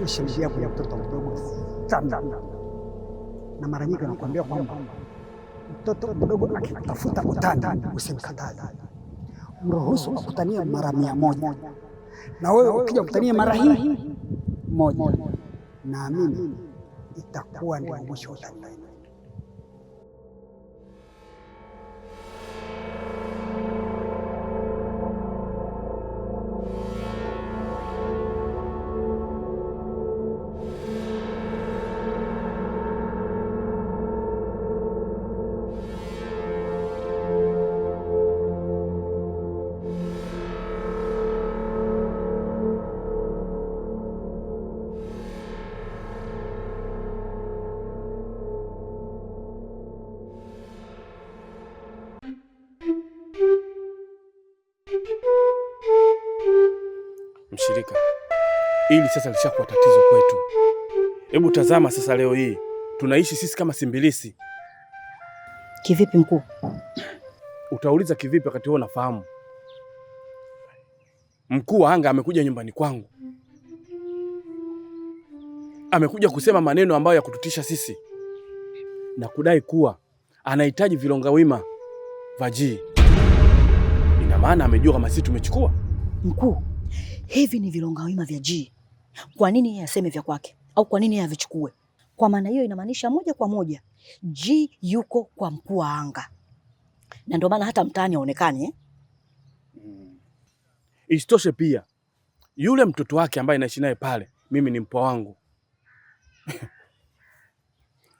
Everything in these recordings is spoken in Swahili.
shemeji yako ya mtoto mdogo sana, na mara nyingi anakuambia kwamba mtoto mdogo akitafuta utani usimkataze, mruhusu akutanie mara 100, na wewe ukija kutania mara hii moja, naamini itakuwa ndio mwisho wa utani. Mshirika, hili sasa lishakuwa tatizo kwetu. Hebu tazama sasa, leo hii tunaishi sisi kama simbilisi. Kivipi mkuu? Utauliza kivipi wakati wewe unafahamu? Mkuu wa anga amekuja nyumbani kwangu, amekuja kusema maneno ambayo ya kututisha sisi na kudai kuwa anahitaji vilonga wima vaji. Ina maana amejua kama sisi tumechukua. Mkuu, hivi ni vilonga wima vya G. Kwa nini yeye aseme vya kwake? Au kwa nini yeye avichukue? Kwa maana hiyo inamaanisha moja kwa moja G yuko kwa mkuu wa anga, na ndio maana hata mtaani haonekani Isitoshe pia yule mtoto wake ambaye naishi naye pale, mimi ni mpwa wangu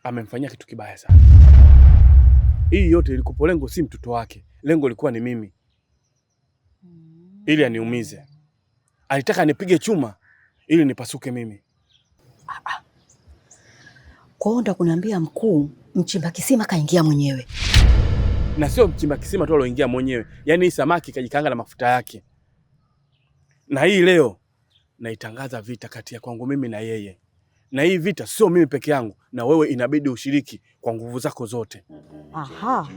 amemfanyia kitu kibaya sana. Hii yote ilikuwa lengo si mtoto wake, lengo lilikuwa ni mimi, ili aniumize. Alitaka nipige chuma ili nipasuke mimi. Kwa hiyo ndo kuniambia mkuu, mchimba kisima kaingia mwenyewe. Na sio mchimba kisima tu aloingia mwenyewe, yaani hii samaki kajikaanga na mafuta yake. Na hii leo naitangaza vita kati ya kwangu mimi na yeye. Na hii vita sio mimi peke yangu, na wewe inabidi ushiriki kwa nguvu zako zote. Aha.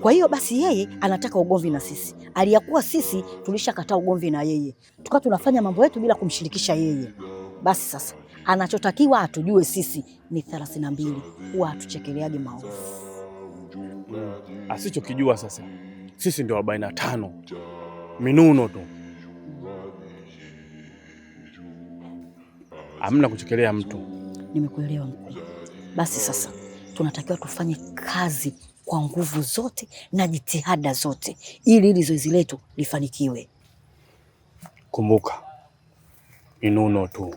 Kwa hiyo basi yeye anataka ugomvi na sisi, aliyakuwa sisi tulishakataa ugomvi na yeye, tukawa tunafanya mambo yetu bila kumshirikisha yeye. Basi sasa anachotakiwa atujue sisi ni 32, huwa atuchekeleaje maovu. Asichokijua sasa, sisi ndio 45 minuno tu. Hamna kuchekelea mtu. Nimekuelewa mkuu. Basi sasa tunatakiwa tufanye kazi kwa nguvu zote na jitihada zote ili zoezi letu lifanikiwe. Kumbuka, minuno tu.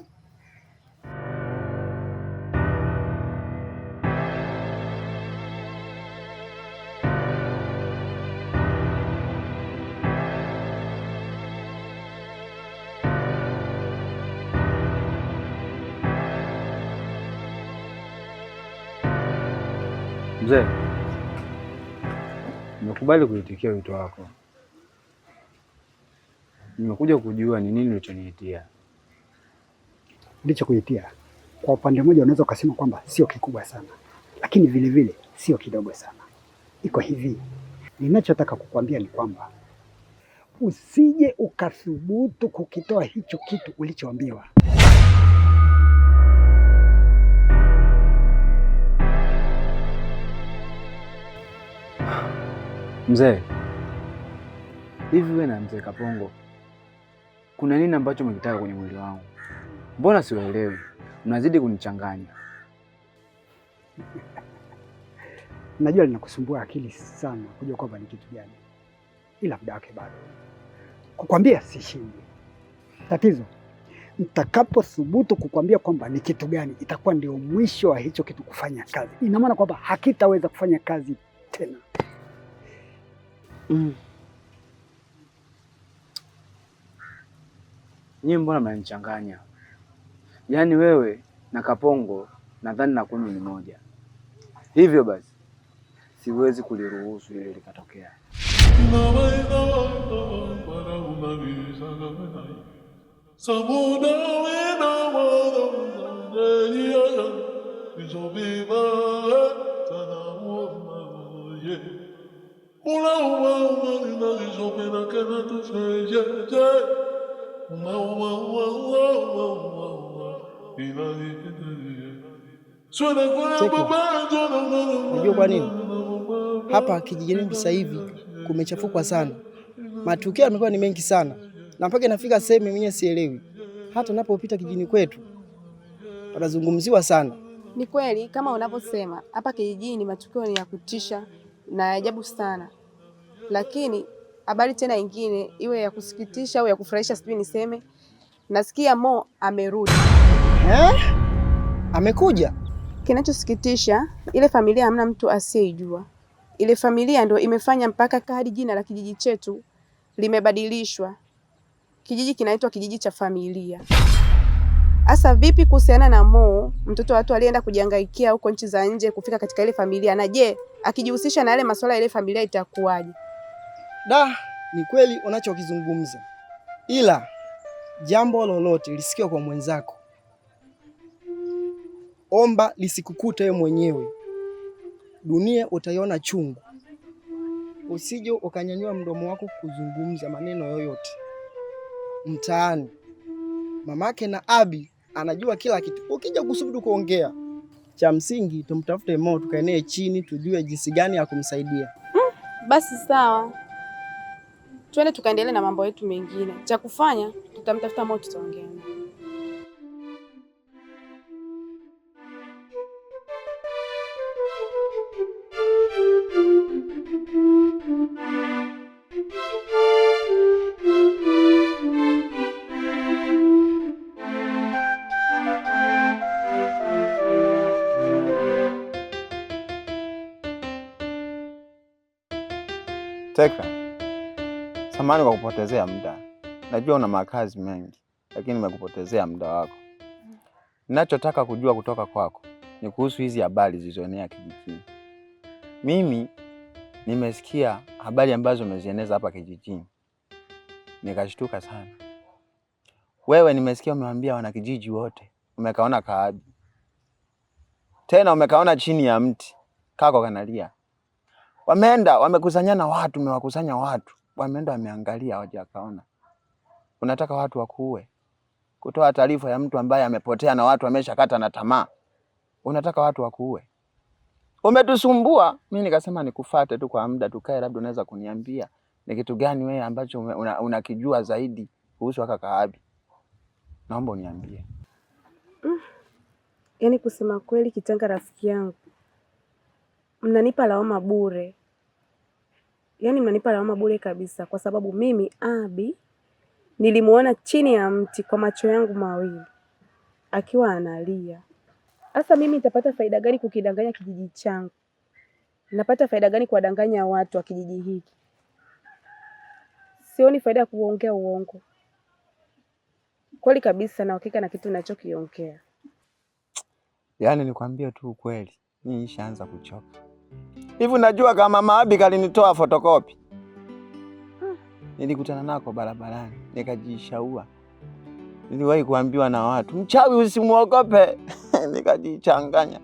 Mzee, nimekubali kuitikia wito wako. Nimekuja kujua ni nini ulichoniitia. Ndicho kuitia, kwa upande mmoja unaweza ukasema kwamba sio kikubwa sana, lakini vile vile sio kidogo sana. Iko hivi, ninachotaka kukwambia ni kwamba usije ukathubutu kukitoa hicho kitu ulichoambiwa. Mzee, hivi wewe na mzee Kapongo kuna nini ambacho mnakitaka kwenye mwili wangu? Mbona siwaelewi? Mnazidi kunichanganya. Najua linakusumbua akili sana kujua kwamba ni kitu gani, ila muda wake bado. Kukwambia sishindi. Tatizo nitakapothubutu kukwambia kwamba ni kitu gani, itakuwa ndio mwisho wa hicho kitu kufanya kazi. Ina maana kwamba hakitaweza kufanya kazi tena. Nyinyi mbona mnanichanganya? Yaani wewe na Kapongo nadhani na kwenu ni moja. Hivyo basi siwezi kuliruhusu ile likatokea. Unajua kwa nini? Hapa kijijini sasa hivi kumechafuka sana. Matukio yamekuwa ni mengi sana. Na mpaka inafika sehemu mwenyewe sielewi. Hata napopita kijijini kwetu panazungumziwa sana. Ni kweli kama unavyosema, hapa kijijini matukio ni ya kutisha na ajabu sana. Lakini habari tena nyingine iwe ya kusikitisha au ya kufurahisha, sijui niseme, nasikia Mo amerudi. Amekuja? Kinachosikitisha, ile familia hamna mtu asiyeijua. Ile familia ndio imefanya mpaka hadi jina la kijiji chetu limebadilishwa. Kijiji kinaitwa kijiji cha familia. Asa vipi kuhusiana na Mo, mtoto wa watu alienda kujihangaikia huko nchi za nje kufika katika ile familia? Na je, akijihusisha na yale masuala ya ile familia itakuwaje? Ni kweli unachokizungumza. Ila jambo lolote lisikia kwa mwenzako, omba lisikukute wewe mwenyewe. Dunia utaiona chungu. Usije ukanyanyua mdomo wako kuzungumza maneno yoyote mtaani. Mamake na Abi anajua kila kitu. Ukija kusubutu kuongea, cha msingi tumtafute Mo, tukaenee chini tujue jinsi gani ya kumsaidia. Basi sawa, twende tukaendelee na mambo yetu mengine. Cha kufanya tutamtafuta Mo, tutaongea. Tekra, samahani kwa kupotezea muda. Najua una makazi mengi, lakini nimekupotezea muda wako. Ninachotaka kujua kutoka kwako ni kuhusu hizi habari zilizoenea kijijini. Mimi nimesikia habari ambazo umezieneza hapa kijijini, nikashtuka sana. Wewe nimesikia umewambia wanakijiji wote umekaona Kaabi, tena umekaona chini ya mti kako kanalia. Wameenda wamekusanyana watu, umewakusanya watu, wameenda wameangalia hawajakaona. Unataka watu wakuue? Kutoa taarifa ya mtu ambaye amepotea na watu wameshakata na tamaa. Unataka watu wakuue? Umetusumbua. Mimi nikasema nikufuate tu kwa muda tukae, labda unaweza kuniambia ni kitu gani wewe ambacho unakijua zaidi kuhusu kaka Kaabi. Naomba uniambie. Yaani kusema kweli, Kitanga rafiki yangu, mnanipa lawama bure. Yaani mnanipa lawama bure kabisa, kwa sababu mimi Abi nilimuona chini ya mti kwa macho yangu mawili akiwa analia. Sasa mimi nitapata faida gani kukidanganya kijiji changu? Napata faida gani kuwadanganya watu wa kijiji hiki? Sioni faida ya kuongea uongo. Kweli kabisa na hakika na kitu ninachokiongea. Yaani nikwambie tu ukweli, mimi nishaanza kuchoka. Hivi unajua kama Mama Abi kalinitoa fotokopi? Nilikutana nako barabarani, nikajishaua. Niliwahi kuambiwa na watu, mchawi usimuogope. Nikajichanganya.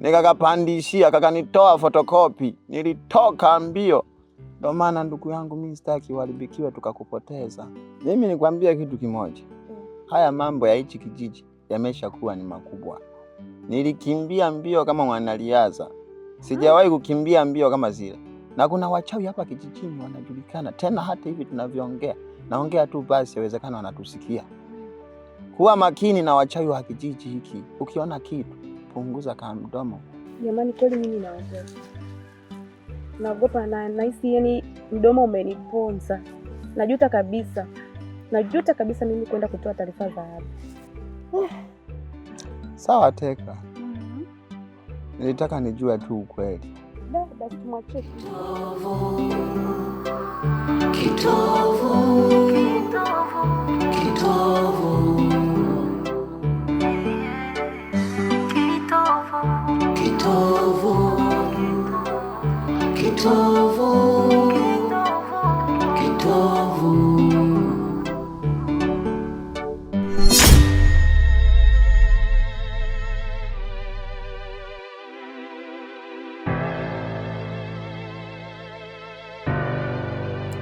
Nikakapandishia, kakanitoa fotokopi. Nilitoka mbio. Ndio maana ndugu yangu mimi sitaki uharibikiwe tukakupoteza. Mimi nikwambia kitu kimoja. Haya mambo ya hichi kijiji yameshakuwa ni makubwa. Nilikimbia mbio kama mwanariadha. Sijawahi kukimbia mbio kama zile. Na kuna wachawi hapa kijijini wanajulikana. Tena hata hivi tunavyoongea, naongea tu basi yawezekana wanatusikia. Kuwa makini na wachawi wa kijiji hiki. Ukiona kitu, punguza kama mdomo. Jamani, kweli mimi naogopa. Naogopa na nahisi yani mdomo umeniponza. Najuta kabisa mimi kwenda kutoa taarifa za hapa. Sawa Tekra. Nilitaka nijue tu ukweli. Basi tumwache.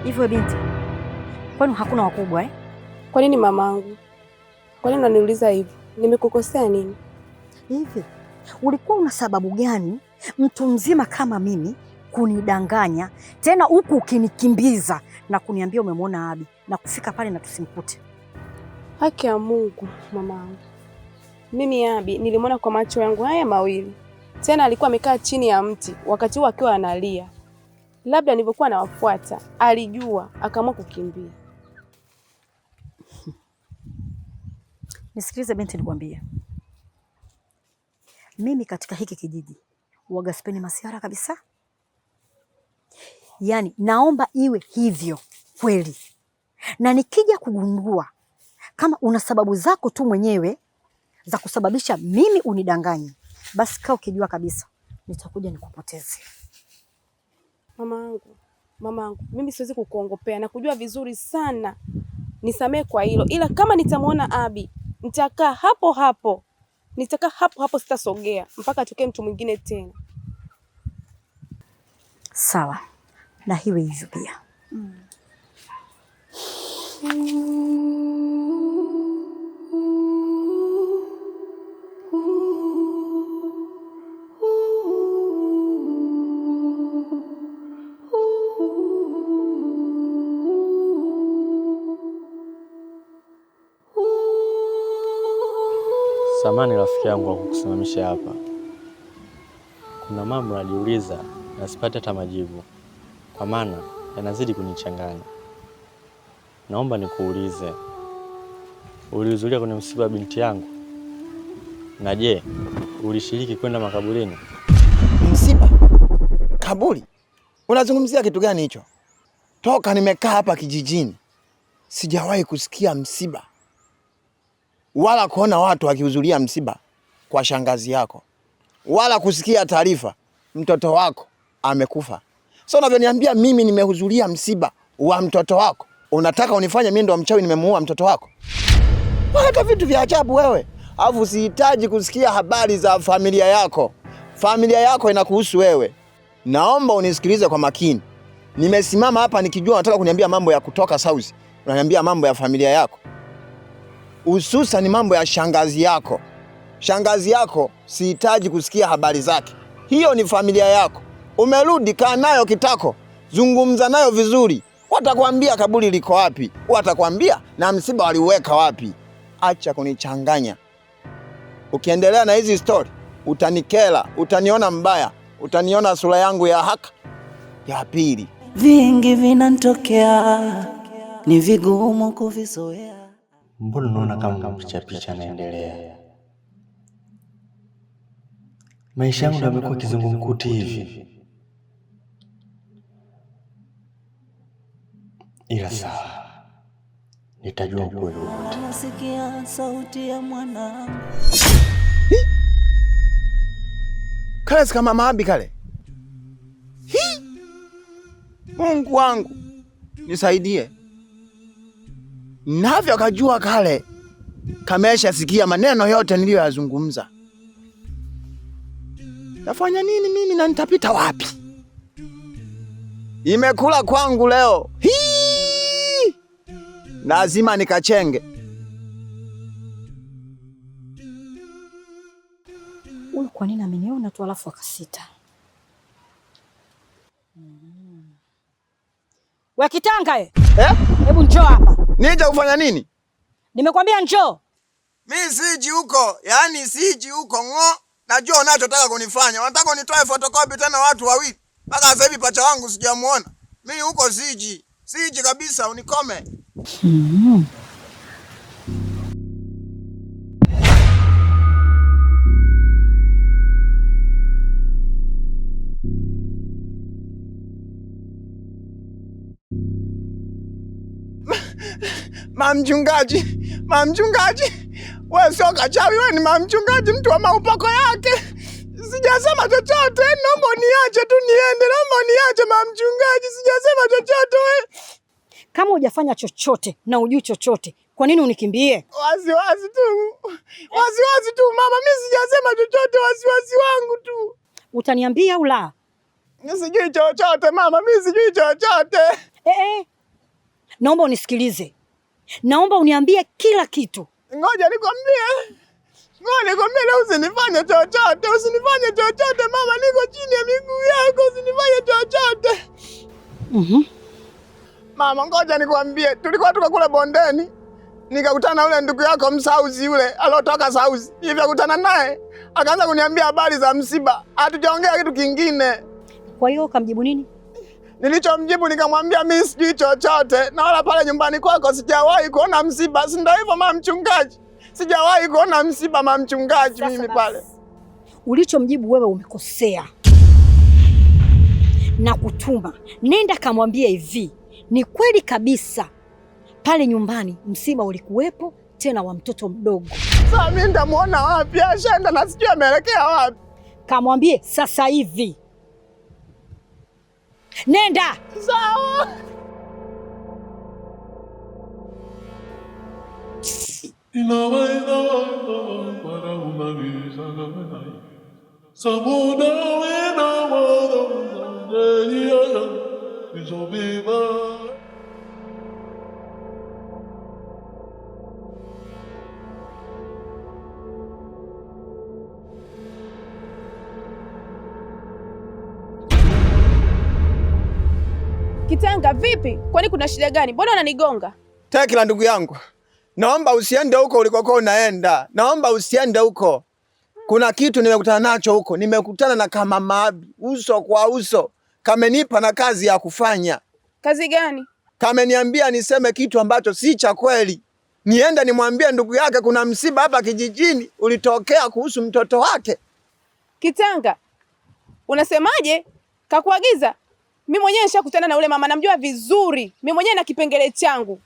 Hivyo binti, kwani hakuna wakubwa eh? Kwa nini mamangu? Kwa nini unaniuliza hivyo? Nimekukosea nini? Hivi ulikuwa una sababu gani mtu mzima kama mimi kunidanganya tena huku ukinikimbiza na kuniambia umemwona Abi na kufika pale na tusimkute? Haki ya Mungu mamangu, mimi Abi nilimwona kwa macho yangu haya mawili, tena alikuwa amekaa chini ya mti wakati huo akiwa analia. Labda nilivyokuwa nawafuata alijua, akaamua kukimbia. Nisikilize binti, nikwambie, mimi katika hiki kijiji huwaga sipendi masiara kabisa. Yaani naomba iwe hivyo kweli, na nikija kugundua kama una sababu zako tu mwenyewe za kusababisha mimi unidanganye, basi kaa ukijua kabisa nitakuja nikupoteze. Mamangu, mimi siwezi kukuongopea na kujua vizuri sana. Nisamee kwa hilo, ila kama nitamwona Abi nitakaa hapo hapo. Sitasogea mpaka atokee mtu mwingine tena. Sawa, na hiwe hivyo pia. Samahani rafiki yangu kwa kukusimamisha hapa. Kuna mambo najiuliza na sipati hata majibu, kwa maana yanazidi kunichanganya. Naomba nikuulize, ulihudhuria kwenye msiba wa binti yangu? Na je, ulishiriki kwenda makaburini? Msiba? Kaburi? Unazungumzia kitu gani hicho? Toka nimekaa hapa kijijini sijawahi kusikia msiba wala kuona watu wakihudhuria msiba kwa shangazi yako, wala kusikia taarifa mtoto wako amekufa. Sasa unavyoniambia mimi nimehudhuria msiba wa mtoto wako, unataka unifanye mimi ndo mchawi nimemuua mtoto wako? Hata vitu vya ajabu wewe. Alafu sihitaji kusikia habari za familia yako. Familia yako inakuhusu wewe. Naomba unisikilize kwa makini. Nimesimama hapa nikijua unataka kuniambia mambo ya kutoka South. Unaniambia mambo ya familia yako. Hususan ni mambo ya shangazi yako. Shangazi yako sihitaji kusikia habari zake. Hiyo ni familia yako. Umerudi, kaa nayo kitako. Zungumza nayo vizuri. Watakwambia kaburi liko wapi. Watakwambia na msiba waliuweka wapi. Acha kunichanganya. Ukiendelea na hizi story, utanikela, utaniona mbaya, utaniona sura yangu ya haka ya pili. Vingi vinatokea, ni vigumu kuvizoea. Mbona unaona kama picha naendelea? Maisha yangu yamekuwa kizungumkuti hivi. Ila sawa, nitajua ukweli wote. Nasikia sauti ya mwana. Kale si kama Maabi kale. Mungu wangu, nisaidie. Navyo kajua kale kamesha sikia maneno yote niliyoyazungumza. Nafanya nini mimi na nitapita wapi? Imekula kwangu leo. Lazima nikachenge. Huyu kwa nini ameniona tu alafu akasita? We Kitanga hebu njoo hapa. Nije kufanya nini? Nimekwambia njoo. Mimi siji huko, yani siji huko ngo. Najua unachotaka kunifanya. Unataka unitoe photocopy tena watu wawili. Mpaka sasa hivi pacha wangu sijamuona. Mimi huko siji. Siji kabisa, unikome. Mamchungaji, wewe sio kachawi, wewe ni mamchungaji, mtu wa maupako yake. Sijasema chochote, naomba niache tu niende, naomba niache mamchungaji, sijasema chochote wewe. Kama hujafanya chochote na hujui chochote, kwa nini unikimbie? Wasiwasi tu mama, mimi sijasema chochote, wasiwasi wangu tu. Utaniambia au la? Sijui chochote mama, mimi sijui chochote. Naomba unisikilize. Naomba uniambie kila kitu. Ngoja nikwambie. Ngoja nikwambie leo usinifanye chochote. Usinifanye chochote mama, niko chini ya miguu yako, usinifanye chochote. Mama, ngoja nikwambie, tulikuwa tukakula bondeni. Nikakutana na ule ndugu yako Msauzi yule alotoka Sauzi. Hivi akutana naye, akaanza kuniambia habari za msiba. Hatujaongea kitu kingine. Kwa hiyo ukamjibu nini? Nilichomjibu nikamwambia mimi sijui chochote, na wala pale nyumbani kwako sijawahi kuona msiba. Si ndio hivyo mama mchungaji? Sijawahi kuona msiba mama mchungaji mimi pale. Ulichomjibu wewe umekosea. Na kutuma. Nenda kamwambie hivi. Ni kweli kabisa. Pale nyumbani msiba ulikuwepo, tena wa mtoto mdogo. Sasa mimi ndamuona wapi? Ashaenda na sijui ameelekea wapi. Kamwambie sasa hivi. Nenda. Sawa. Kitanga vipi? Kwani kuna shida gani? Mbona unanigonga? Tekila ndugu yangu, naomba usiende huko ulikokuwa unaenda. Naomba usiende huko. Kuna kitu nimekutana nacho huko. Nimekutana na kama Maabi uso kwa uso. Kamenipa na kazi ya kufanya. Kazi gani? Kameniambia niseme kitu ambacho si cha kweli. Niende nimwambie ndugu yake kuna msiba hapa kijijini ulitokea kuhusu mtoto wake. Kitanga, unasemaje? Kakuagiza? Mimi mwenyewe nishakutana na ule mama, namjua vizuri. Mimi mwenyewe na kipengele changu.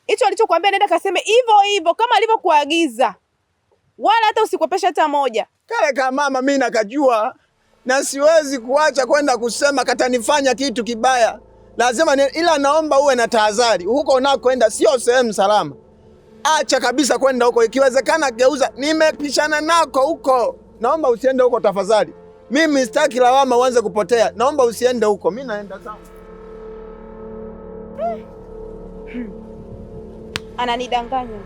Hicho alichokuambia nenda kaseme hivyo hivyo kama alivyokuagiza. Wala hata usikwepesha hata moja. Kale kama mama mimi nakajua, na siwezi kuacha kwenda kusema katanifanya kitu kibaya. Lazima ila naomba uwe na tahadhari. Huko unakoenda sio sehemu salama. Acha kabisa kwenda huko, ikiwezekana geuza. Nimepishana nako huko. Naomba usiende huko tafadhali. Mimi sitaki lawama uanze kupotea. Naomba usiende huko. Mimi naenda zangu. Ananidanganya.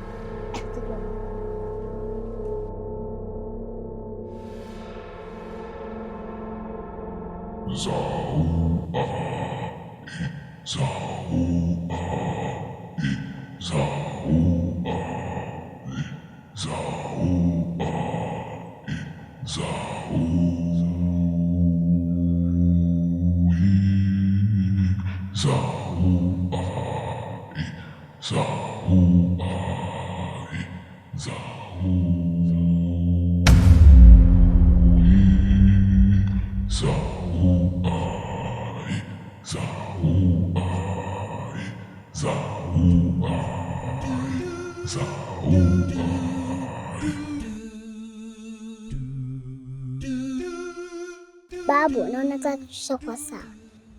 Babu, naona kaka kwa sawa.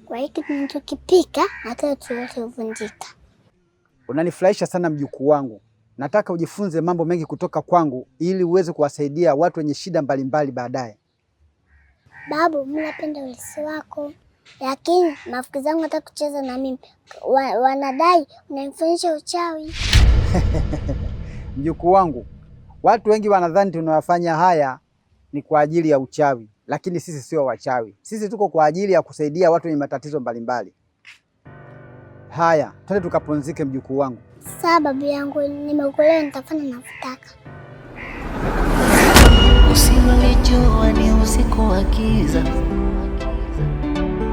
Kwa hiki tunachokipika hata tuyote uvunjika. Unanifurahisha sana mjukuu wangu. Nataka ujifunze mambo mengi kutoka kwangu ili uweze kuwasaidia watu wenye shida mbalimbali baadaye. Babu, mimi napenda ulisi wako. Lakini marafiki zangu hata kucheza na mimi wanadai unanifundisha uchawi. Mjukuu wangu, watu wengi wanadhani tunayofanya haya ni kwa ajili ya uchawi, lakini sisi sio wachawi. Sisi tuko kwa ajili ya kusaidia watu wenye matatizo mbalimbali. Haya, twende tukapumzike mjukuu wangu. Sawa babu yangu, nimekuelewa, nitafanya ninavyotaka. Usilolijua ni usiku wa giza,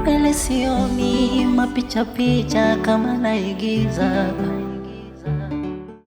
mbele sioni mapicha picha kama naigiza.